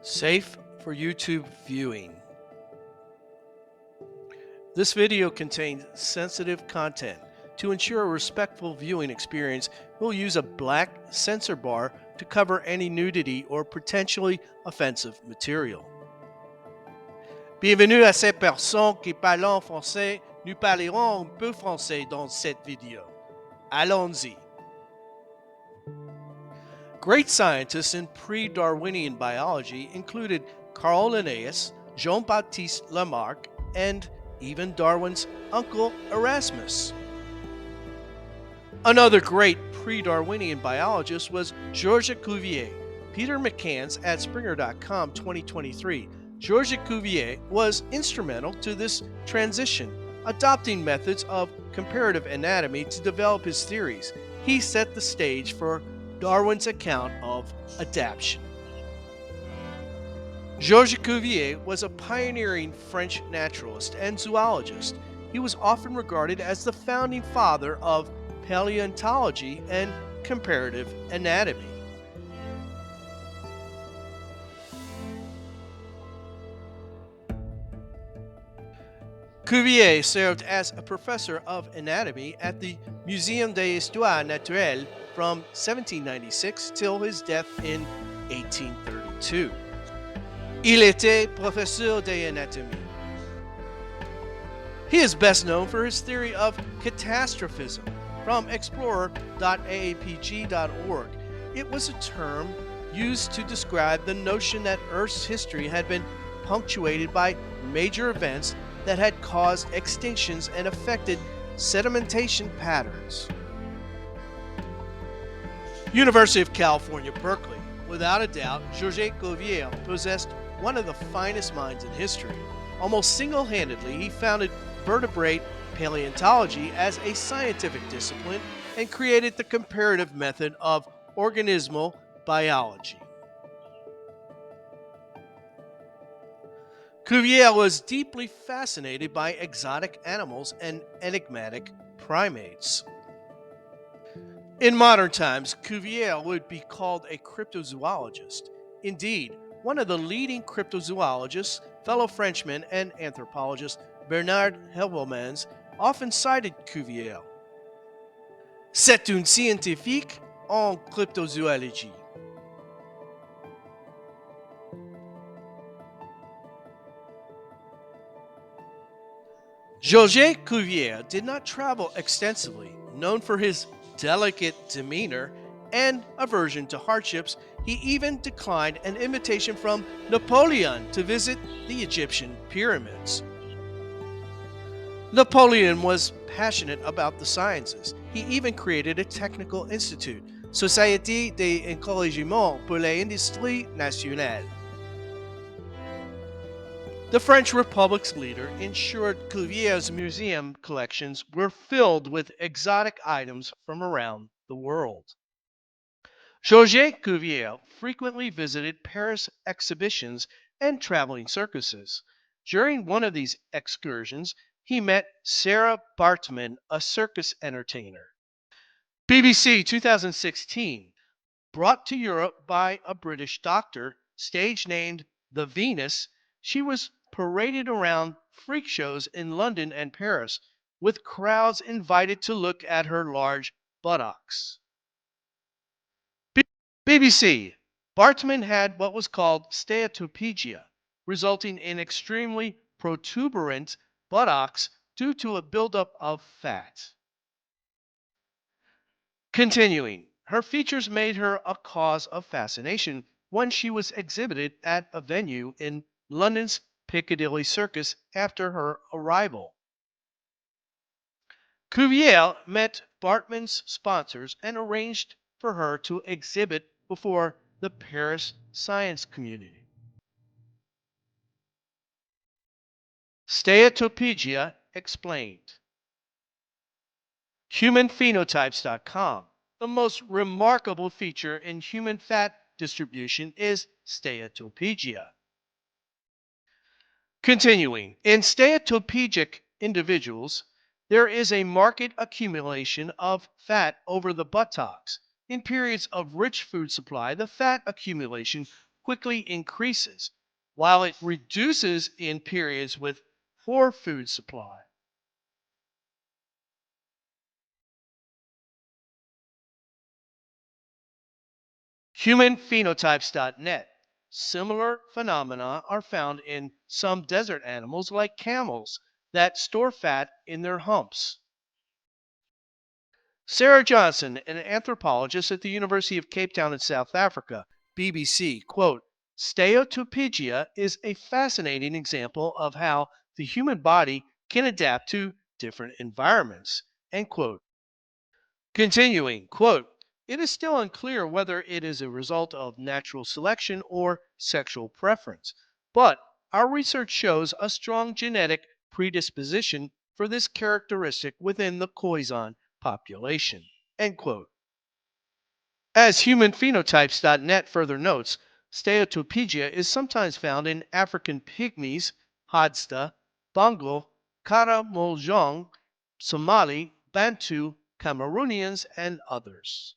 Safe for YouTube viewing. This video contains sensitive content. To ensure a respectful viewing experience, we'll use a black censor bar to cover any nudity or potentially offensive material. Bienvenue à ces personnes qui parlent français. Nous parlerons un peu français dans cette vidéo. Allons-y. Great scientists in pre-Darwinian biology included Carl Linnaeus, Jean-Baptiste Lamarck, and even Darwin's uncle Erasmus. Another great pre-Darwinian biologist was Georges Cuvier. Peter McCann's at Springer.com 2023. Georges Cuvier was instrumental to this transition, adopting methods of comparative anatomy to develop his theories. He set the stage for Darwin's account of adaptation. Georges Cuvier was a pioneering French naturalist and zoologist. He was often regarded as the founding father of paleontology and comparative anatomy. Cuvier served as a professor of anatomy at the Muséum d'Histoire Naturelle from 1796 till his death in 1832. Il était professeur d'anatomie. He is best known for his theory of catastrophism from explorer.aapg.org. It was a term used to describe the notion that Earth's history had been punctuated by major events that had caused extinctions and affected sedimentation patterns. University of California, Berkeley. Without a doubt, Georges Cuvier possessed one of the finest minds in history. Almost single-handedly, he founded vertebrate paleontology as a scientific discipline and created the comparative method of organismal biology. Cuvier was deeply fascinated by exotic animals and enigmatic primates. In modern times, Cuvier would be called a cryptozoologist. Indeed, one of the leading cryptozoologists, fellow Frenchman and anthropologist Bernard Heuvelmans, often cited Cuvier. C'est un scientifique en cryptozoologie. Georges Cuvier did not travel extensively. Known for his delicate demeanor and aversion to hardships, he even declined an invitation from Napoleon to visit the Egyptian pyramids. Napoleon was passionate about the sciences. He even created a technical institute, Société d'encouragement pour l'industrie nationale. The French Republic's leader ensured Cuvier's museum collections were filled with exotic items from around the world. Georges Cuvier frequently visited Paris exhibitions and traveling circuses. During one of these excursions, he met Sarah Baartman, a circus entertainer. BBC 2016, brought to Europe by a British doctor, stage named The Venus, she was paraded around freak shows in London and Paris, with crowds invited to look at her large buttocks. BBC. Baartman had what was called Steatopygia, resulting in extremely protuberant buttocks due to a buildup of fat. Continuing, her features made her a cause of fascination when she was exhibited at a venue in London's Piccadilly Circus after her arrival. Cuvier met Baartman's sponsors and arranged for her to exhibit before the Paris science community. Steatopygia explained. HumanPhenotypes.com. The most remarkable feature in human fat distribution is steatopygia. Continuing, in steatopygic individuals, there is a marked accumulation of fat over the buttocks. In periods of rich food supply, the fat accumulation quickly increases, while it reduces in periods with poor food supply. Humanphenotypes.net. Similar phenomena are found in some desert animals like camels that store fat in their humps. Sarah Johnson, an anthropologist at the University of Cape Town in South Africa, BBC, quote, Steatopygia is a fascinating example of how the human body can adapt to different environments, end quote. Continuing, quote, it is still unclear whether it is a result of natural selection or sexual preference, but our research shows a strong genetic predisposition for this characteristic within the Koisan population. End quote. As humanphenotypes.net further notes, steatopygia is sometimes found in African pygmies, Hadza, Bongo, Karamojong, Somali, Bantu, Cameroonians, and others.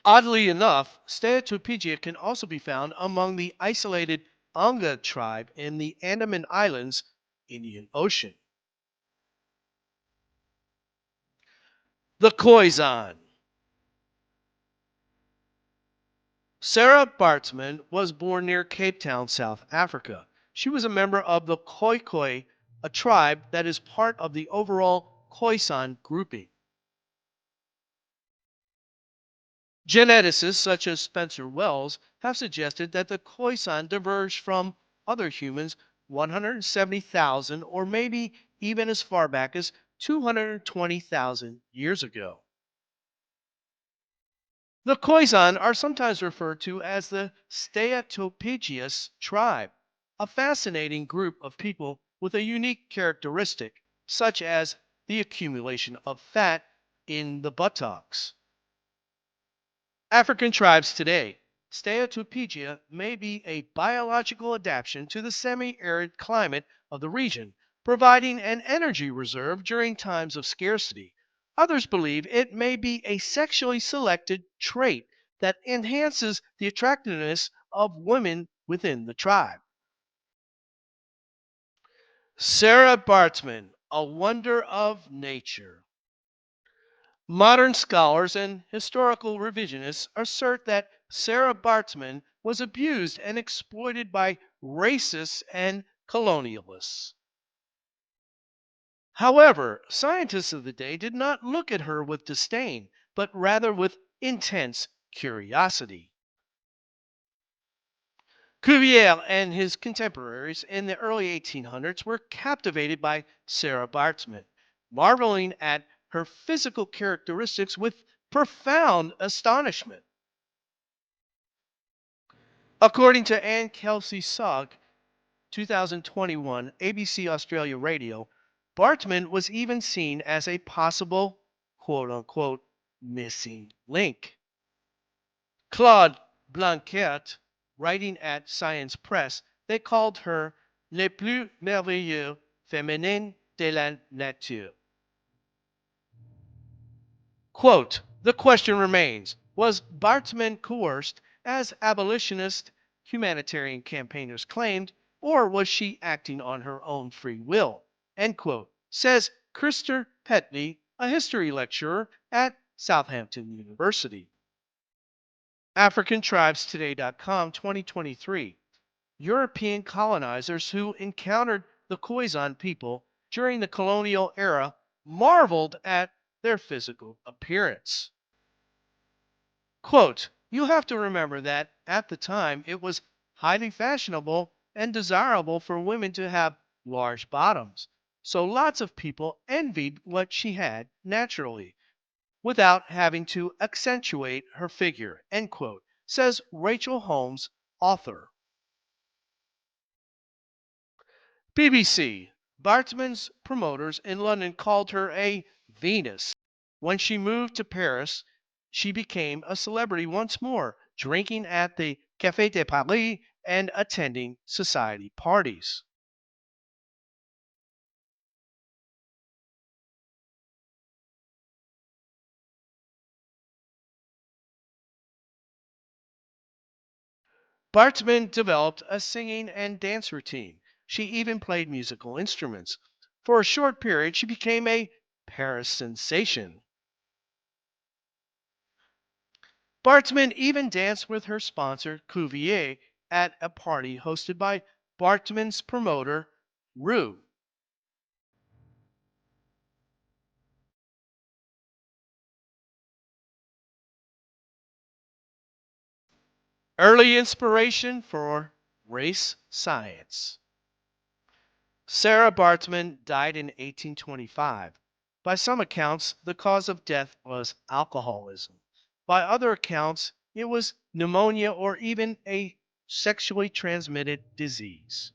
Oddly enough, steatopygia can also be found among the isolated Anga tribe in the Andaman Islands, Indian Ocean. The Koisan. Sarah Baartman was born near Cape Town, South Africa. She was a member of the Khoikhoi, a tribe that is part of the overall Khoisan grouping. Geneticists such as Spencer Wells have suggested that the Khoisan diverged from other humans 170,000 or maybe even as far back as 220,000 years ago. The Koisan are sometimes referred to as the Steatopygius tribe, a fascinating group of people with a unique characteristic, such as the accumulation of fat in the buttocks. African tribes today, Steatopygia may be a biological adaptation to the semi-arid climate of the region, providing an energy reserve during times of scarcity. Others believe it may be a sexually selected trait that enhances the attractiveness of women within the tribe. Sarah Baartman, a wonder of nature. Modern scholars and historical revisionists assert that Sarah Baartman was abused and exploited by racists and colonialists. However, scientists of the day did not look at her with disdain, but rather with intense curiosity. Cuvier and his contemporaries in the early 1800s were captivated by Sarah Baartman, marveling at her physical characteristics with profound astonishment. According to Anne Kelsey Sogg, 2021 ABC Australia Radio, Bartman was even seen as a possible quote unquote missing link. Claude Blanquet, writing at Science Press, they called her le plus merveilleux féminin de la nature. Quote, the question remains, was Bartman coerced, as abolitionist humanitarian campaigners claimed, or was she acting on her own free will? End quote, says Krister Petney, a history lecturer at Southampton University. AfricanTribesToday.com 2023. European colonizers who encountered the Khoisan people during the colonial era marveled at their physical appearance. Quote, you have to remember that at the time it was highly fashionable and desirable for women to have large bottoms. So lots of people envied what she had naturally without having to accentuate her figure, end quote, says Rachel Holmes, author. BBC. Bartman's promoters in London called her a Venus. When she moved to Paris, she became a celebrity once more, drinking at the Café de Paris and attending society parties. Baartman developed a singing and dance routine. She even played musical instruments. For a short period, she became a Paris sensation. Baartman even danced with her sponsor, Cuvier, at a party hosted by Baartman's promoter, Rue. Early inspiration for race science. Sarah Baartman died in 1825. By some accounts, the cause of death was alcoholism. By other accounts, it was pneumonia or even a sexually transmitted disease.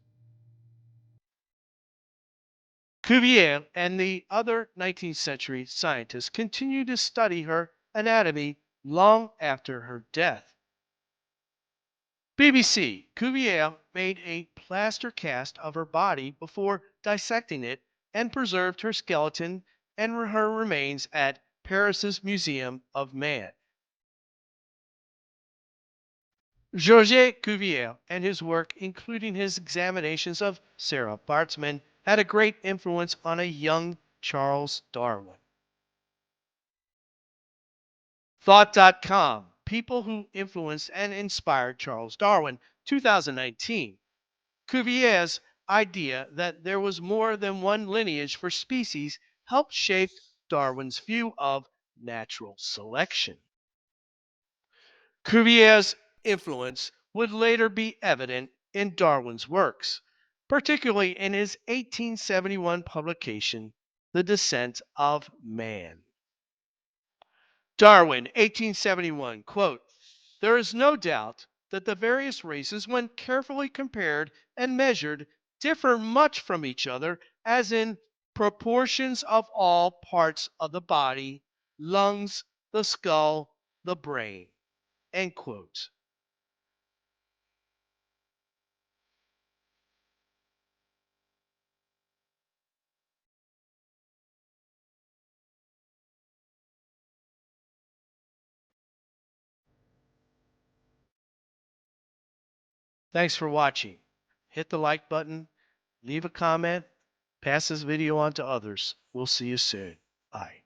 Cuvier and the other 19th century scientists continued to study her anatomy long after her death. BBC. Cuvier made a plaster cast of her body before dissecting it and preserved her skeleton and her remains at Paris's Museum of Man. Georges Cuvier and his work, including his examinations of Sarah Baartman, had a great influence on a young Charles Darwin. Thought.com. People who influenced and inspired Charles Darwin. 2019. Cuvier's idea that there was more than one lineage for species helped shape Darwin's view of natural selection. Cuvier's influence would later be evident in Darwin's works, particularly in his 1871 publication, The Descent of Man. Darwin, 1871, quote, "There is no doubt that the various races, when carefully compared and measured, differ much from each other as in proportions of all parts of the body, lungs, the skull, the brain." End quote. Thanks for watching. Hit the like button, leave a comment, pass this video on to others. We'll see you soon. Bye.